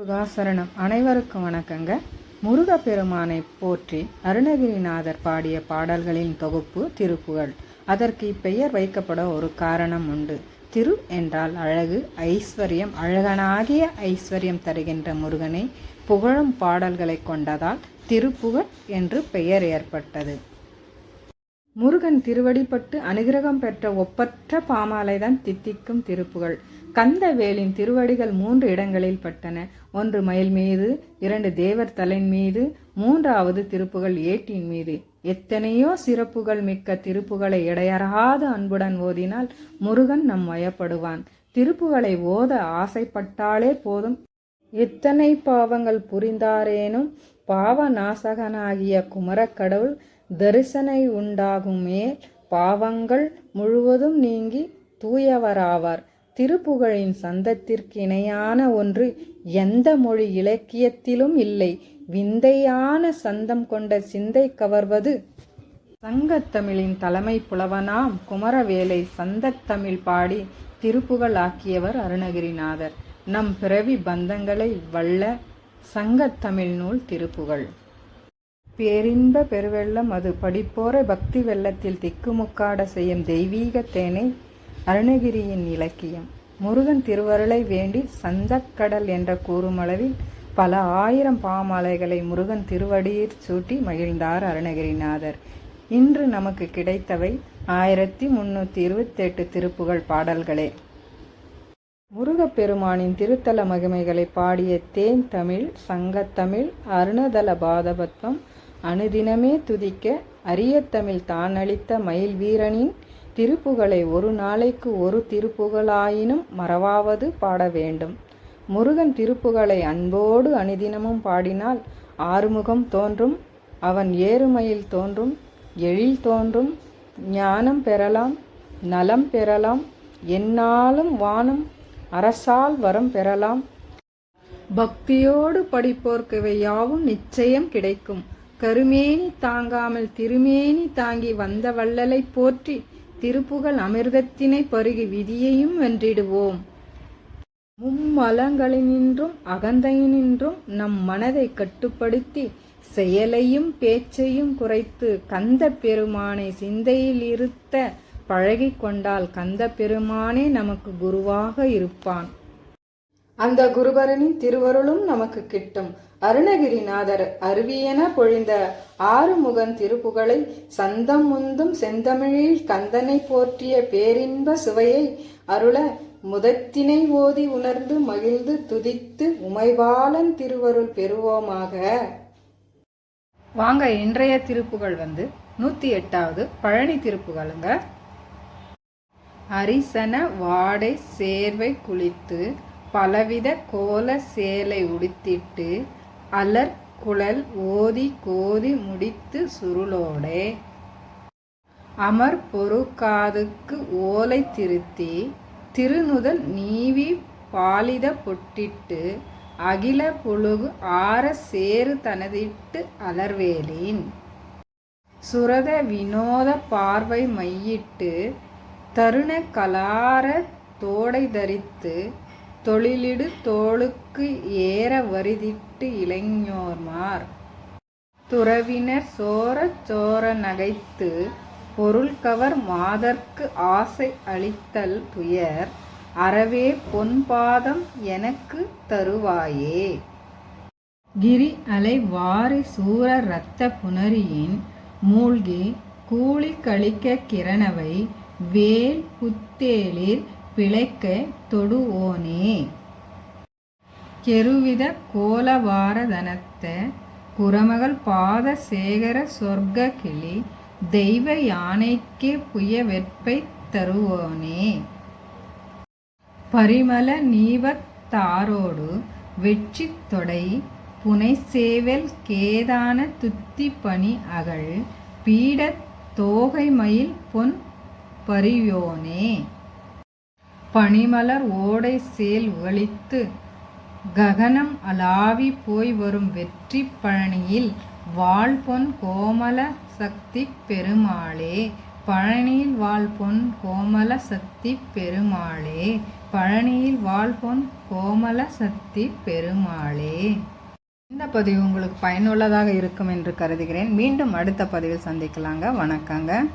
முருகாசரணம். அனைவருக்கும் வணக்கங்க. முருகப்பெருமானை போற்றி அருணகிரிநாதர் பாடிய பாடல்களின் தொகுப்பு திருப்புகழ். அதற்கு இப்பெயர் வைக்கப்பட ஒரு காரணம் உண்டு. திரு என்றால் அழகு, ஐஸ்வர்யம். அழகனாகிய ஐஸ்வர்யம் தருகின்ற முருகனை புகழும் பாடல்களை கொண்டதால் திருப்புகழ் என்று பெயர் ஏற்பட்டது. முருகன் திருவடிப்பட்டு அனுகிரகம் பெற்ற ஒப்பற்ற பாமாலைதான் தித்திக்கும் திருப்புகழ். கந்தவேலின் திருவடிகள் 3 இடங்களில் பட்டன. ஒன்று மயில் மீது, 2 தேவர் தலையின் மீது, 3வது திருப்புகழ் ஏட்டின் மீது. எத்தனையோ சிறப்புகள் மிக்க திருப்புகளை இடையறாத அன்புடன் ஓதினால் முருகன் நம் வயப்படுவான். திருப்புகளை ஓத ஆசைப்பட்டாலே போதும். எத்தனை பாவங்கள் புரிந்தாரேனும் பாவ நாசகனாகிய குமரக்கடவுள் தரிசனை உண்டாகுமே பாவங்கள் முழுவதும் நீங்கி தூயவராவார். திருப்புகழின் சந்தத்திற்கு இணையான ஒன்று எந்த மொழி இலக்கியத்திலும் இல்லை. விந்தையான சந்தம் கொண்ட சிந்தை கவர்வது சங்கத்தமிழின் தலைமை புலவனாம் குமரவேலை சந்தத்தமிழ் பாடி திருப்புகழ் ஆக்கியவர் அருணகிரிநாதர். நம் பிறவி பந்தங்களை வல்ல சங்கத்தமிழ் நூல் திருப்புகழ். பேரின்ப பெருவெள்ளம் அது படிப்போரை பக்தி வெள்ளத்தில் திக்குமுக்காட செய்யும் தெய்வீக தேனை அருணகிரியின் இலக்கியம். முருகன் திருவருளை வேண்டி சந்தக்கடல் என்ற கூறுமளவில் பல ஆயிரம் பாமாலைகளை முருகன் திருவடியிற் சூட்டி மகிழ்ந்தார் அருணகிரிநாதர். இன்று நமக்கு கிடைத்தவை 1328 திருப்புகழ் பாடல்களே. முருகப்பெருமானின் திருத்தல மகிமைகளை பாடிய தேன் தமிழ், சங்கத்தமிழ், அருணதல பாதபத்மம் அனுதினமே துதிக்க அரியத்தமிழ் தானளித்த மயில் வீரனின் திருப்புகளை ஒரு நாளைக்கு ஒரு திருப்புகளாயினும் மறவாவது பாட வேண்டும். முருகன் திருப்புகளை அன்போடு அனுதினமும் பாடினால் ஆறுமுகம் தோன்றும், அவன் ஏறுமயில் தோன்றும், எழில் தோன்றும், ஞானம் பெறலாம், நலம் பெறலாம், எந்நாளும் வானும் அரசால் வரம் பெறலாம். பக்தியோடு படிப்போர்க்கு இவை யாவும் நிச்சயம் கிடைக்கும். கருமேனி தாங்காமல் திருமேனி தாங்கி வந்த வள்ளலை போற்றி திருப்புகழ் அமிர்தத்தினை பருகி விதியையும் வென்றிடுவோம். மும்மலங்களினின்றும் அகந்தையினின்றும் நம் மனதை கட்டுப்படுத்தி செயலையும் பேச்சையும் குறைத்து கந்த பெருமானை சிந்தையில் இருத்த பழகி கொண்டால் கந்த பெருமானே நமக்கு குருவாக இருப்பான். அந்த குருபரனின் திருவருளும் நமக்கு கிட்டும். அருணகிரிநாதர் அருவியென பொழிந்த ஆறுமுகன் திருப்புகழை சந்தம் முந்தும் செந்தமிழில் கந்தனை போற்றிய பேரின்ப சுவையை அருள முதத்தினை ஓதி உணர்ந்து மகிழ்ந்து துதித்து உமைபாலன் திருவருள் பெறுவோமாக. வாங்க, இன்றைய திருப்புகழ் 108வது பழனி திருப்புகழுங்க. அரிசன வாடை சேர்வை குளித்து பலவித கோல சேலை உடுத்திட்டு அலர் குழல் ஓதி கோதி முடித்து சுருளோடே அமர் பொறுக்காதுக்கு ஓலை திருத்தி திருநுதல் நீவி பாலித பொட்டிட்டு அகில புழுகு ஆர சேரு தனதிட்டு அலர்வேலின் சுரத வினோத பார்வை மையிட்டு தருண கலார தோடை தரித்து தொழிலிடு தோளுக்கு ஏற வரிதிட்டு இளைஞர்மார் துறவினர் சோரச் சோர நகைத்து பொருள்கவர் மாதர்க்கு ஆசை அளித்தல் துயர் அறவே பொன்பாதம் எனக்கு தருவாயே. கிரி அலை வாரி சூர இரத்த புனரியின் மூழ்கி கூலி கழிக்க கிரணவை வேல் புத்தேளிர் பிழைக்க தொடுவோனே. கெருவித கோலவாரதனத்த குரமகள் பாத சேகர சொர்க்க கிளி தெய்வ யானைக்கே புய வெற்பை தருவோனே. பரிமள நீவத்தாரோடு வெற்றி தொடை புனைசேவல் கேதான துத்தி பணி அகழ் பீடத் தோகை மயில் பொன் பரியோனே. பனிமலர் ஓடை சேல் உகளித்து ககனம் அலாவி போய் வரும் வெற்றி பழனியில் வாழ்பொன் கோமல சக்தி பெருமாளே. பழனியில் வாழ்பொன் கோமல சக்தி பெருமாளே, பழனியில் வாழ்பொன் கோமல சக்தி பெருமாளே. இந்த பதிவு உங்களுக்கு பயனுள்ளதாக இருக்கும் என்று கருதுகிறேன். மீண்டும் அடுத்த பதிவில் சந்திக்கலாங்க. வணக்கங்க.